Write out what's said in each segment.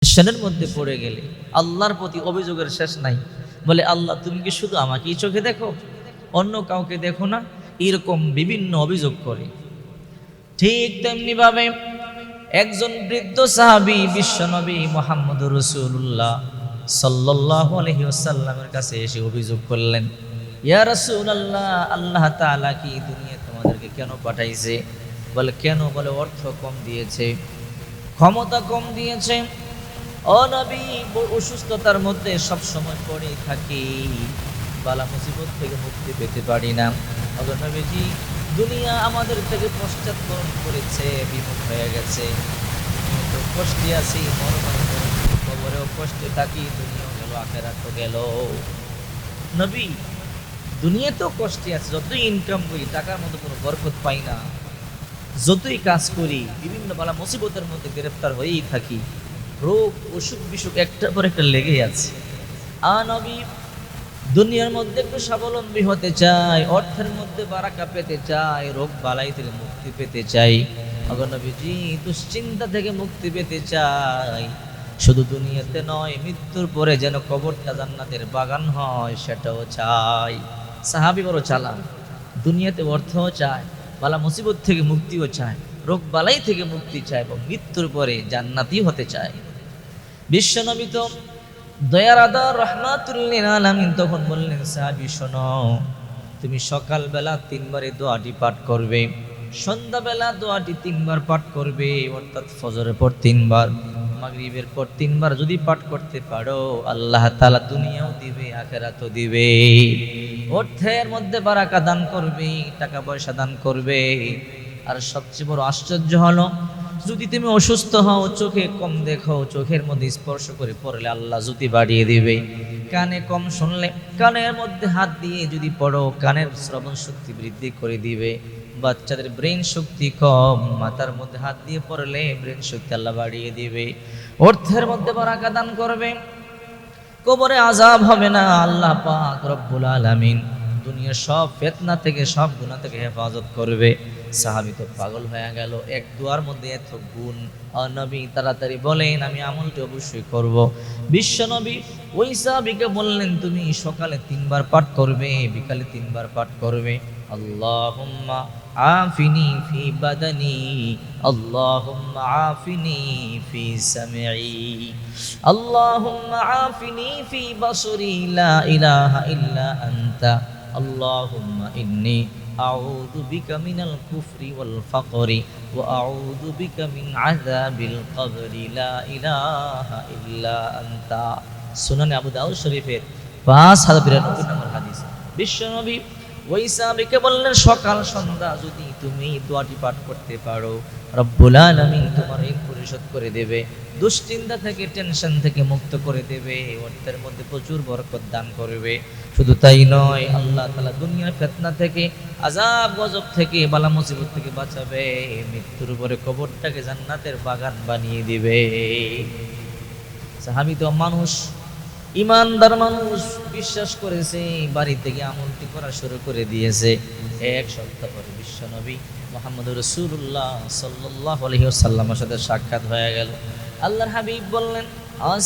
টেনশনের মধ্যে পড়ে গেলে আল্লাহর প্রতি অভিযোগের শেষ নাই। বলে, আল্লাহ তুমি কি শুধু আমাকেই চোখে দেখো, অন্য কাউকে দেখো না? এরকম বিভিন্ন অভিযোগ করে। ঠিক তেমনি ভাবে একজন বৃদ্ধ সাহাবী বিশ্বনবী মুহাম্মদুর রাসূলুল্লাহ সাল্লাল্লাহু আলাইহি ওয়াসাল্লামের কাছে এসে অভিযোগ করলেন, ইয়া রাসূলুল্লাহ, আল্লাহ তাআলা কি দুনিয়ায় তোমাদেরকে কেন পাঠাইছে? বলে, কেন? বলে, অর্থ কম দিয়েছে, ক্ষমতা কম দিয়েছে। ও নবী, অসুস্থতার মধ্যে সব সময় পড়ে থাকি, বালা মুসিবত থেকে মুক্তি পেতে পারি না। ওগো নবীজি, দুনিয়া আমাদের থেকে পশ্চাৎপদ করেছে, বিমুখ হয়ে গেছে। তো কষ্টে আছি, কবরেও কষ্টে থাকি, দুনিয়াও গেল, আখিরাতও গেল। নবী, দুনিয়াতেও কষ্টে আছে, যতই ইনকাম করি টাকার মধ্যে কোনো বরকত পাই না, যতই কাজ করি বিভিন্ন বালা মুসিবতের মধ্যে গ্রেফতার হয়েই থাকি, রোগ অসুখ বিসুখ একটার পর একটা লেগেই আছে। নবী, দুনিয়ার মধ্যে একটু স্বাবলম্বী হতে চাই, অর্থের মধ্যে বারাকা পেতে চাই, রোগ বালাই থেকে মুক্তি পেতে চাই। ওগো নবীজি, দুশ্চিন্তা থেকে মুক্তি পেতে চাই। শুধু দুনিয়াতে নয়, মৃত্যুর পরে যেন কবরটা জান্নাতের বাগান হয়, সেটাও চাই। সাহাবী বড় চালাক, দুনিয়াতে অর্থও চায়, বালা মুসিবত থেকে মুক্তিও চায়, রোগ বালাই থেকে মুক্তি চায়, এবং মৃত্যুর পরে জান্নাতি হতে চায়। বিশ্বনবী তো দয়ার আদার রাহমাতুল লিল আলামিন তখন বললেন, সাহাবী শোনো, তুমি সকালবেলা 3 বার এই দোয়াটি পাঠ করবে, সন্ধ্যাবেলা দোয়াটি 3 বার পাঠ করবে, অর্থাৎ ফজরের পর 3 বার, মাগরিবের পর 3 বার যদি পাঠ করতে পারো, আল্লাহ তাআলা দুনিয়াও দিবে, আখিরাতও দিবে। অর্থের মধ্যে বারাকা দান করবে, টাকা পয়সা দান করবে। আর সবচেয়ে বড় আশ্চর্য হলো, যদি তুমি অসুস্থ হও, চোখে কম দেখো, চোখের মধ্যে স্পর্শ করে পড়লে আল্লাহ জ্যোতি বাড়িয়ে দিবে। কানে কম শুনলে কানের মধ্যে হাত দিয়ে যদি পড়ো, কানের শ্রবণ শক্তি বৃদ্ধি করে দিবে। বাচ্চাদের ব্রেন শক্তি কম, মাথার মধ্যে হাত দিয়ে পড়লে ব্রেন শক্তি আল্লাহ বাড়িয়ে দিবে। অর্থের মধ্যে বারাকা দান করবে, কবরে আযাব হবে না, আল্লাহ পাক রব্বুল আলামিন দুনিয়ার সব ফিতনা থেকে, সব গুনাহ থেকে হেফাজত করবে। সাহাবী তো পাগল হয়ে গেল, এক দুয়ার মধ্যে এত গুণ। নবী তাড়াতাড়ি বলেন, আমি আমলটি অবশ্যই করব। বিশ্ব নবী ওই সাহাবীকে বললেন, তুমি সকালে 3 বার পাঠ করবে, বিকালে 3 বার পাঠ করবে। আল্লাহুম্মা আফিনি ফি বাদানি, আল্লাহুম্মা আফিনি ফি সামঈ, আল্লাহুম্মা আফিনি ফি বাসরি, লা ইলাহা ইল্লা আনতা, আল্লাহুম্মা ইন্নী আউযু বিকা মিনাল কুফরি ওয়াল ফাকরি ওয়া আউযু বিকা মিন আযাবিল কবরি, লা ইলাহা ইল্লা আনতা। সুনানে আবু দাউদ শরীফের 5092 নম্বর হাদিস। বিশ্বনবী ওই সাহাবীকে বললেন, সকাল সন্ধ্যা যদি তুমি দোয়াটি পাঠ করতে পারো, রব্বুল আলামিন তোমার ঋণ পরিশোধ করে দেবে, দুশ্চিন্তা থেকে, টেনশন থেকে মুক্ত করে দেবে, অর্থের মধ্যে প্রচুর বরকত দান করবে। শুধু তাই নয়, আল্লাহ তাআলা দুনিয়ার ফিতনা থেকে, আযাব গজব থেকে, বালা মুসিবত থেকে বাঁচাবে, মৃত্যুর পরে কবরটাকে জান্নাতের বাগান বানিয়ে দিবে। সাহাবী তো মানুষ, ইমানদার মানুষ, বিশ্বাস করেছে, বাড়ি থেকে আমলটি করা শুরু করে দিয়েছে। এক সপ্তাহ পরে বিশ্বনবী মুহাম্মদুর রাসূলুল্লাহ সাল্লাল্লাহু আলাইহি ওয়াসাল্লামের সাথে সাক্ষাৎ হয়ে গেল। আল্লাহর হাবিব বললেন,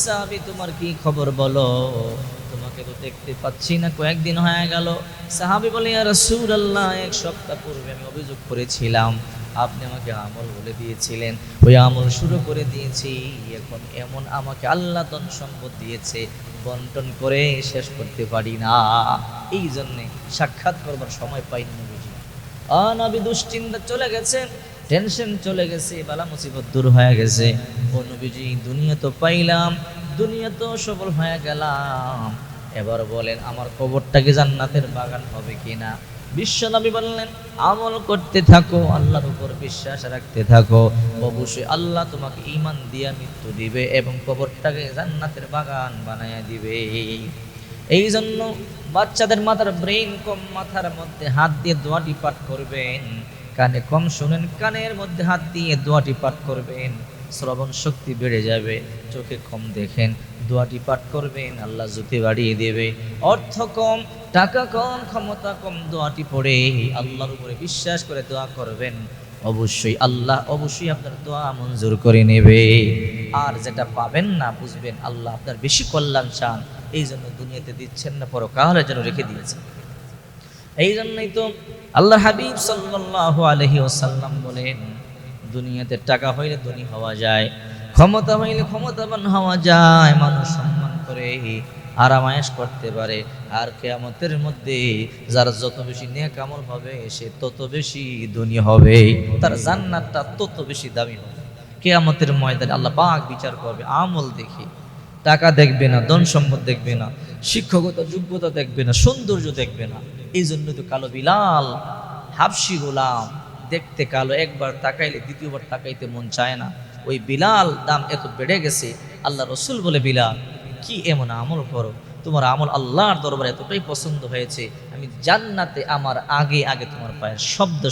সাহাবী তোমার কি খবর বলো, তোমাকে তো দেখতে পাচ্ছি না, কয়েকদিন হয়ে গেল। সাহাবী বলে, ইয়া রাসূলুল্লাহ, এক সপ্তাহ পূর্বে আমি অভিযোগ করেছিলাম, আপনি আমাকে আমল বলে দিয়েছিলেন, ওই আমল শুরু করে দিয়েছি। এখন এমন আমাকে আল্লাহ ধন সম্পদ দিয়েছে, বন্টন করে শেষ করতে পারি না, এই জন্যে সাক্ষাৎ করবার সময় পাইনি নবীজি। নবী দুশ্চিন্তা চলে গেছে, টেনশন চলে গেছে, বালা মুসিবত দূর হয়ে গেছে। ও নবীজি, দুনিয়া তো পাইলাম, দুনিয়া তো সফল হয়ে গেলাম, এবার বলেন আমার কবরটাকে জান্নাতের বাগান হবে কিনা? বিশ্বনবী বললেন, আমল করতে থাকো, আল্লাহর উপর বিশ্বাস রাখতে থাকো, অবশ্যই আল্লাহ তোমাকে ঈমান দিয়া মৃত্যু দিবে এবং কবরটাকে জান্নাতের বাগান বানায়া দিবে। এই জন্য বাচ্চাদের মাথার ব্রেন কম, মাথার মধ্যে হাত দিয়ে দোয়াটি পাঠ করবেন। কানে কম শুনেন, কানের মধ্যে হাত দিয়ে দোয়াটি পাঠ করবেন, শ্রবণ শক্তি বেড়ে যাবে। চোখে কম দেখেন, দোয়াটি পাঠ করবেন, আল্লাহ জ্যোতি বাড়িয়ে দেবে। অর্থ কম, টাকা কম, ক্ষমতা কম, দোয়াটি পড়ে আল্লাহর উপরে বিশ্বাস করে দোয়া করবেন, অবশ্যই আল্লাহ অবশ্যই আপনার দোয়া মঞ্জুর করে নেবে। আর যেটা পাবেন না বুঝবেন আল্লাহ আপনার বেশি কল্যাণ চান, এই জন্য দুনিয়াতে দিচ্ছেন না, পরকালে যেন রেখে দিয়েছেন। এই জন্যই তো আল্লাহ হাবিব সাল্লাল্লাহু আলাইহি ওয়াসাল্লাম বলেন, দুনিয়াতে টাকা হইলে ধনী হওয়া যায়, ক্ষমতা হইলে ক্ষমতাবান হওয়া যায়, মানুষ সম্মান করে আরামায়েশ করতে পারে, আর কিয়ামতের মধ্যে যার যত বেশি নেক আমল হবে সে তত বেশি ধনী হবে, তার জান্নাতটা তত বেশি দামি হবে। কিয়ামতের ময়দানে আল্লাহ পাক বিচার করবে আমল দেখে, টাকা দেখবে না, ধন সম্পদ দেখবে না, শিক্ষকতা যোগ্যতা দেখবে না, সৌন্দর্য দেখবে না। এই জন্য তো কালো বিলাল হাবশি গোলাম, দেখতে কালো, একবার তাকাইলে দ্বিতীয়বার তাকাইতে মন চায় না। ওই বিলাল দাম এত বেড়ে গেছে, আল্লাহ রসুল বলে, বিলাল কি এমন আমল করো, তোমার আমল আল্লাহর দরবারে এতটাই পছন্দ হয়েছে, আমি জান্নাতে আমার আগে আগে তোমার পায়ের শব্দ